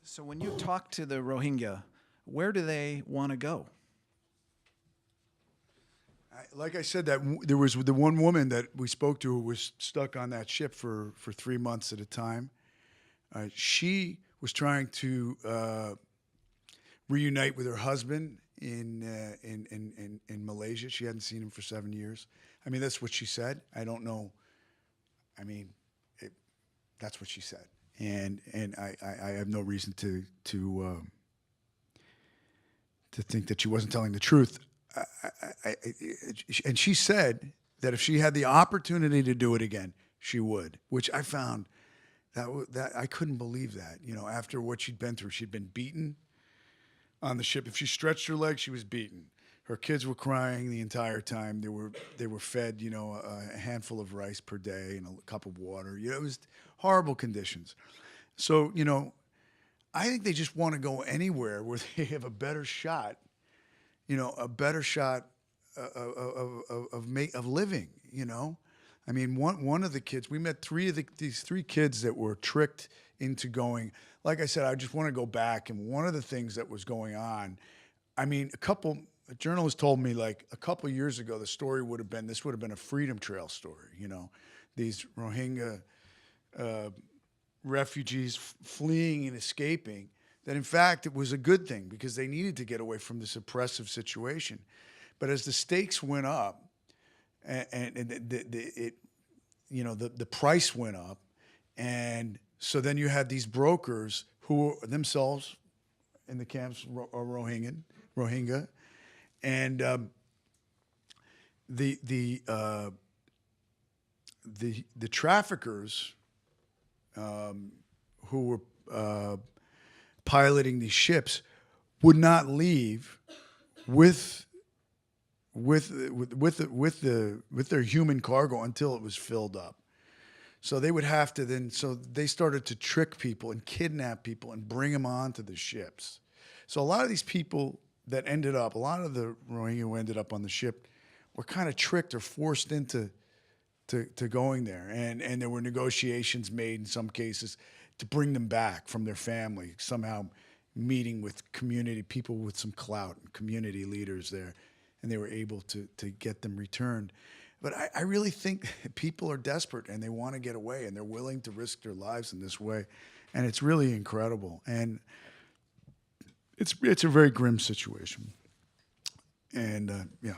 So when you talk to the Rohingya, where do they want to go? Like I said, that there was the one woman that we spoke to who was stuck on that ship for 3 months at a time. She was trying to reunite with her husband in Malaysia. She hadn't seen him for 7 years. I mean, that's what she said. I don't know. I mean, that's what she said, and I have no reason to think that she wasn't telling the truth. And she said that if she had the opportunity to do it again, she would, which I found that I couldn't believe that. After what she'd been through, she'd been beaten on the ship. If she stretched her legs, she was beaten. Her kids were crying the entire time. They were fed, a handful of rice per day and a cup of water. It was horrible conditions. So, I think they just want to go anywhere where they have a better shot. A better shot of living. I mean, one of the kids, we met these three kids that were tricked into going. Like I said, I just want to go back, and one of the things that was going on, I mean, a journalist told me like a couple years ago, the story would have been a Freedom Trail story. These Rohingya refugees fleeing and escaping. That in fact it was a good thing because they needed to get away from this oppressive situation. But as the stakes went up, and the price went up, and so then you had these brokers who themselves in the camps are Rohingya, and the traffickers who were piloting these ships would not leave with their human cargo until it was filled up. So they would have to so they started to trick people and kidnap people and bring them onto the ships. So a lot of these people that a lot of the Rohingya who ended up on the ship were kind of tricked or forced into going there. And there were negotiations made in some cases to bring them back from their family, somehow meeting with people with some clout and community leaders there, and they were able to get them returned. But I really think people are desperate and they want to get away, and they're willing to risk their lives in this way, and it's really incredible. And it's a very grim situation. And yeah.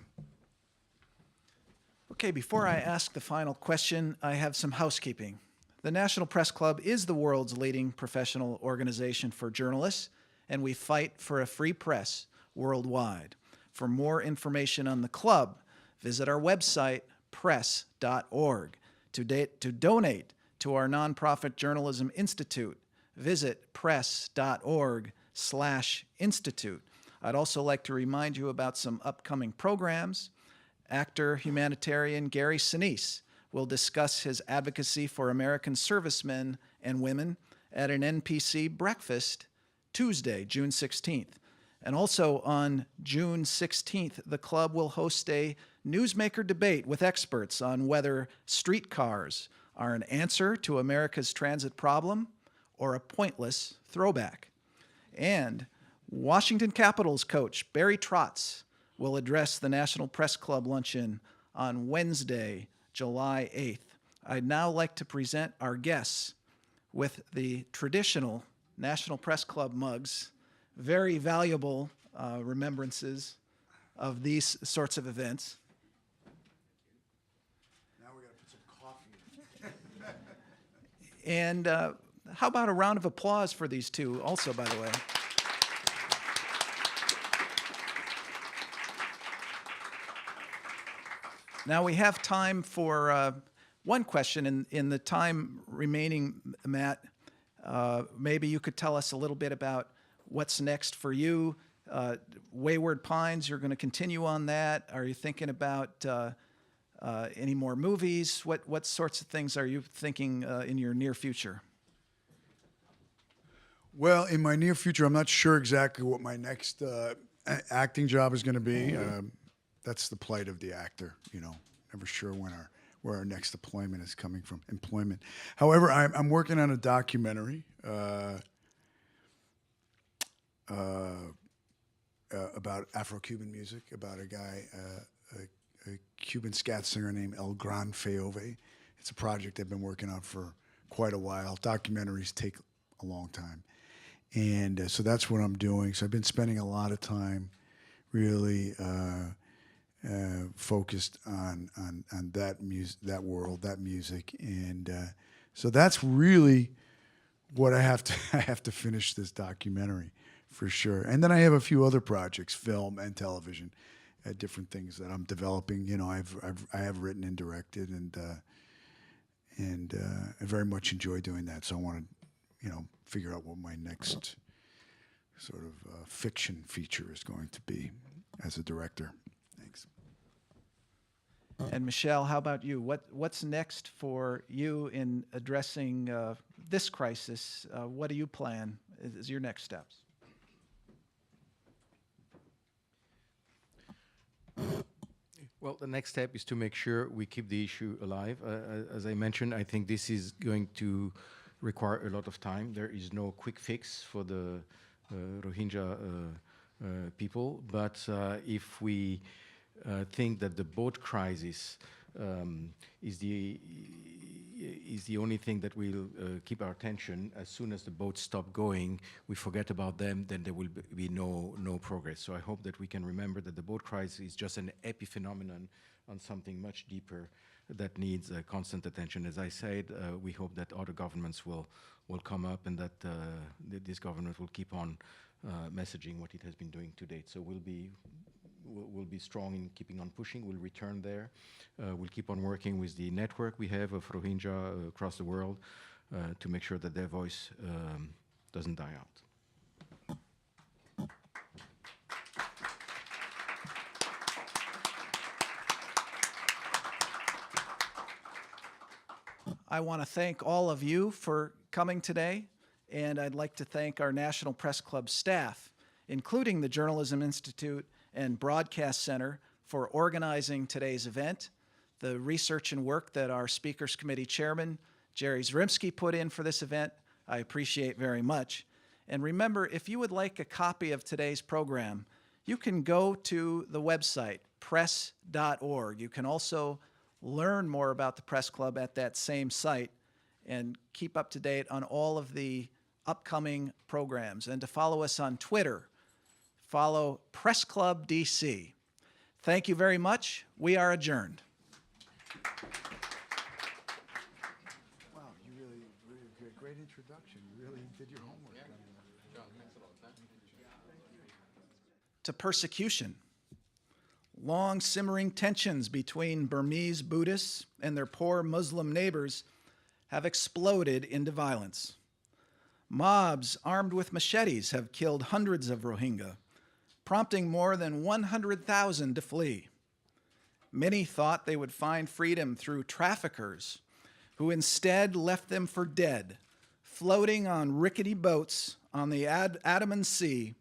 Okay, before I ask the final question, I have some housekeeping. The National Press Club is the world's leading professional organization for journalists, and we fight for a free press worldwide. For more information on the club, visit our website, press.org. To donate to our nonprofit journalism institute, visit press.org/institute. I'd also like to remind you about some upcoming programs. Actor humanitarian Gary Sinise will discuss his advocacy for American servicemen and women at an NPC Breakfast Tuesday, June 16th. And also on June 16th, the club will host a newsmaker debate with experts on whether streetcars are an answer to America's transit problem or a pointless throwback. And Washington Capitals coach Barry Trotz will address the National Press Club luncheon on Wednesday, July 8th. I'd now like to present our guests with the traditional National Press Club mugs, very valuable remembrances of these sorts of events. Now we got to put some coffee in. And how about a round of applause for these two also, by the way? Now we have time for one question. In the time remaining, Matt, maybe you could tell us a little bit about what's next for you. Wayward Pines, you're going to continue on that. Are you thinking about any more movies? What sorts of things are you thinking in your near future? Well, in my near future, I'm not sure exactly what my next acting job is going to be. That's the plight of the actor, you know. Never sure where our next deployment is coming from, employment. However, I'm working on a documentary about Afro-Cuban music, about a guy, a Cuban scat singer named El Gran Feove. It's a project I've been working on for quite a while. Documentaries take a long time. And so that's what I'm doing. So I've been spending a lot of time really focused on that that world, that music. And so that's really what I have to finish this documentary for sure. And then I have a few other projects, film and television, different things that I'm developing. You know, I have written and directed, and I very much enjoy doing that. So I want to, you know, figure out what my next sort of fiction feature is going to be as a director. Thanks. And Michelle, how about you? What's next for you in addressing this crisis? What do you plan as your next steps? Well, the next step is to make sure we keep the issue alive. As I mentioned, I think this is going to require a lot of time. There is no quick fix for the Rohingya people, but if we think that the boat crisis is the only thing that will keep our attention, as soon as the boats stop going, we forget about them, then there will be no progress. So I hope that we can remember that the boat crisis is just an epiphenomenon on something much deeper that needs constant attention. As I said, we hope that other governments will come up, and that this government will keep on messaging what it has been doing to date. So we'll be strong in keeping on pushing. We'll return there. We'll keep on working with the network we have of Rohingya across the world to make sure that their voice doesn't die out. I want to thank all of you for coming today, and I'd like to thank our National Press Club staff, including the Journalism Institute and Broadcast Center, for organizing today's event, the research and work that our Speakers Committee Chairman, Jerry Zrimsky, put in for this event. I appreciate very much. And remember, if you would like a copy of today's program, you can go to the website, press.org. You can also learn more about the Press Club at that same site and keep up to date on all of the upcoming programs. And to follow us on Twitter, follow Press Club DC. Thank you very much. We are adjourned. Wow, you really introduction. You really did your homework. To persecution. Long simmering tensions between Burmese Buddhists and their poor Muslim neighbors have exploded into violence. Mobs armed with machetes have killed hundreds of Rohingya, prompting more than 100,000 to flee. Many thought they would find freedom through traffickers, who instead left them for dead, floating on rickety boats on the Andaman Sea,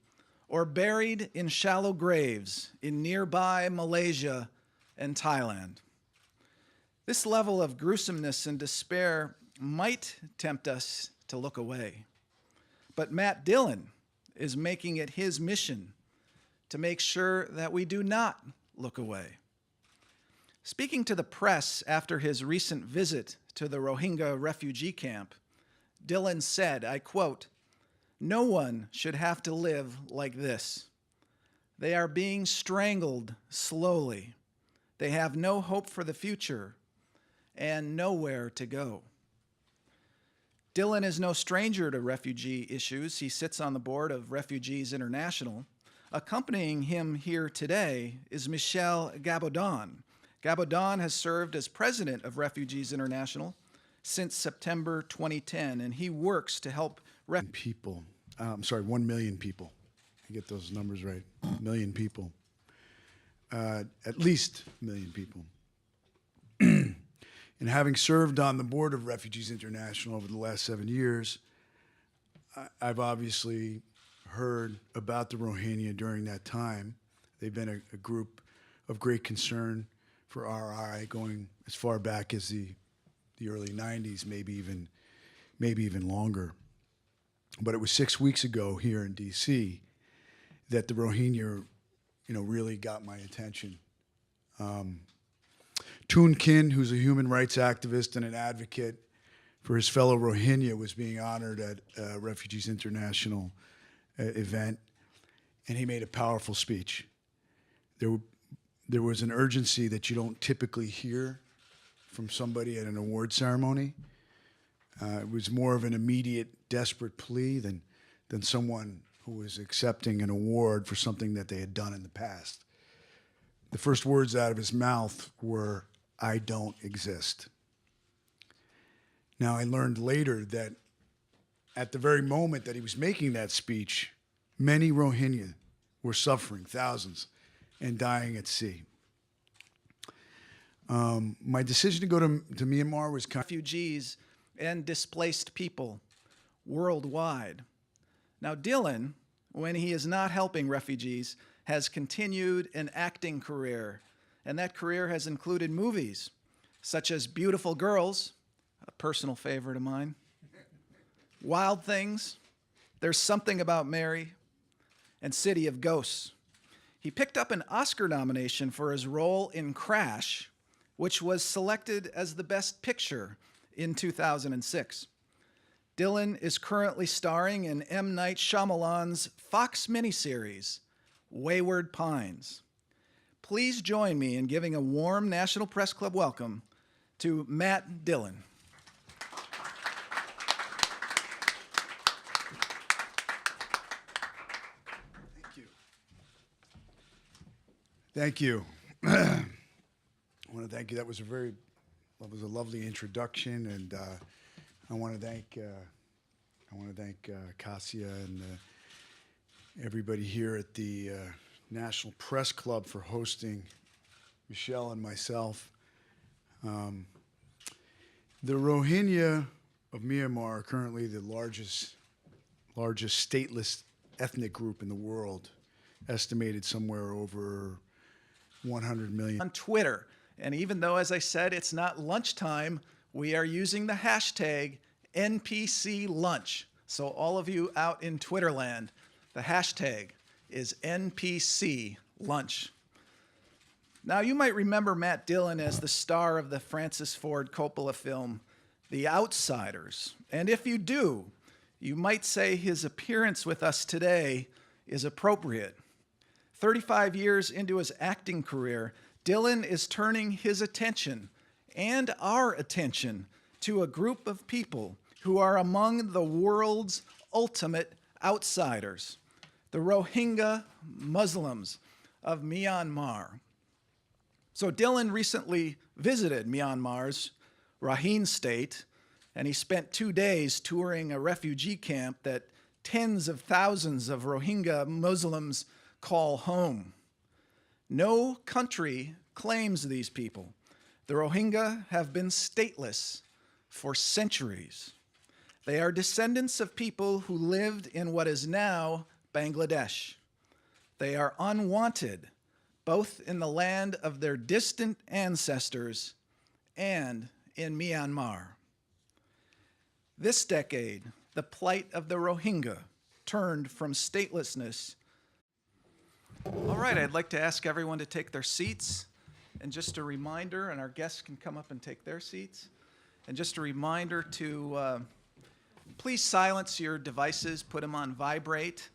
or buried in shallow graves in nearby Malaysia and Thailand. This level of gruesomeness and despair might tempt us to look away. But Matt Dillon is making it his mission to make sure that we do not look away. Speaking to the press after his recent visit to the Rohingya refugee camp, Dillon said, I quote, "No one should have to live like this. They are being strangled slowly. They have no hope for the future and nowhere to go." Dillon is no stranger to refugee issues. He sits on the board of Refugees International. Accompanying him here today is Michel Gabaudan. Gabaudan has served as president of Refugees International since September 2010, and he works to help People. 1 million people. I get those numbers right. 1 million people. At least 1 million people. And having served on the board of Refugees International over the last 7 years, I've obviously heard about the Rohingya during that time. They've been a group of great concern for RI going as far back as the early 90s, maybe even longer. But it was 6 weeks ago here in D.C. that the Rohingya, really got my attention. Toon Kin, who's a human rights activist and an advocate for his fellow Rohingya, was being honored at a Refugees International event, and he made a powerful speech. There was an urgency that you don't typically hear from somebody at an award ceremony. It was more of an immediate, desperate plea than someone who was accepting an award for something that they had done in the past. The first words out of his mouth were, "I don't exist." Now, I learned later that at the very moment that he was making that speech, many Rohingya were suffering, thousands, and dying at sea. My decision to go to Myanmar was refugees and displaced people worldwide. Now, Dillon, when he is not helping refugees, has continued an acting career, and that career has included movies such as Beautiful Girls, a personal favorite of mine, Wild Things, There's Something About Mary, and City of Ghosts. He picked up an Oscar nomination for his role in Crash, which was selected as the Best Picture in 2006. Dillon is currently starring in M. Night Shyamalan's Fox miniseries, Wayward Pines. Please join me in giving a warm National Press Club welcome to Matt Dillon. Thank you. I want to thank you. That was a lovely introduction, and I want to thank Cassia and everybody here at the National Press Club for hosting Michelle and myself. The Rohingya of Myanmar are currently the largest stateless ethnic group in the world, estimated somewhere over 100 million. On Twitter, and even though, as I said, it's not lunchtime, we are using the hashtag NPC Lunch. So all of you out in Twitter land, the hashtag is NPC Lunch. Now, you might remember Matt Dillon as the star of the Francis Ford Coppola film, The Outsiders. And if you do, you might say his appearance with us today is appropriate. 35 years into his acting career, Dillon is turning his attention and our attention to a group of people who are among the world's ultimate outsiders, the Rohingya Muslims of Myanmar. So Dillon recently visited Myanmar's Rakhine state, and he spent 2 days touring a refugee camp that tens of thousands of Rohingya Muslims call home. No country claims these people. The Rohingya have been stateless for centuries. They are descendants of people who lived in what is now Bangladesh. They are unwanted, both in the land of their distant ancestors and in Myanmar. This decade, the plight of the Rohingya turned from statelessness. All right, I'd like to ask everyone to take their seats. And just a reminder, and our guests can come up and take their seats. And just a reminder to please silence your devices, put them on vibrate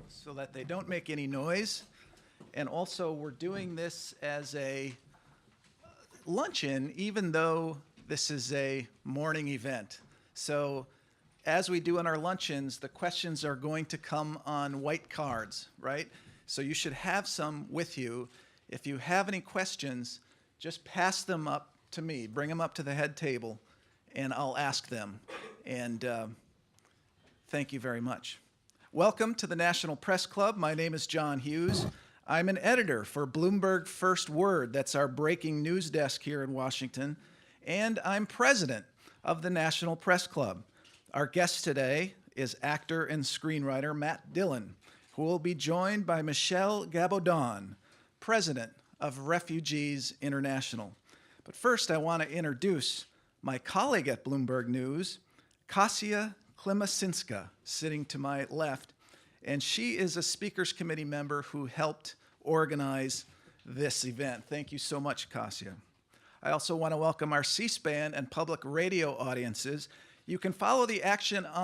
so that they don't make any noise. And also, we're doing this as a luncheon, even though this is a morning event. So as we do in our luncheons, the questions are going to come on white cards, right? So you should have some with you. If you have any questions, just pass them up to me. Bring them up to the head table, and I'll ask them. And thank you very much. Welcome to the National Press Club. My name is John Hughes. I'm an editor for Bloomberg First Word. That's our breaking news desk here in Washington. And I'm president of the National Press Club. Our guest today is actor and screenwriter Matt Dillon, who will be joined by Michelle Gabodon, president of Refugees International. But first, I want to introduce my colleague at Bloomberg News, Kasia Klimasinska, sitting to my left, and she is a Speakers Committee member who helped organize this event. Thank you so much, Kasia. I also want to welcome our C-SPAN and public radio audiences. You can follow the action on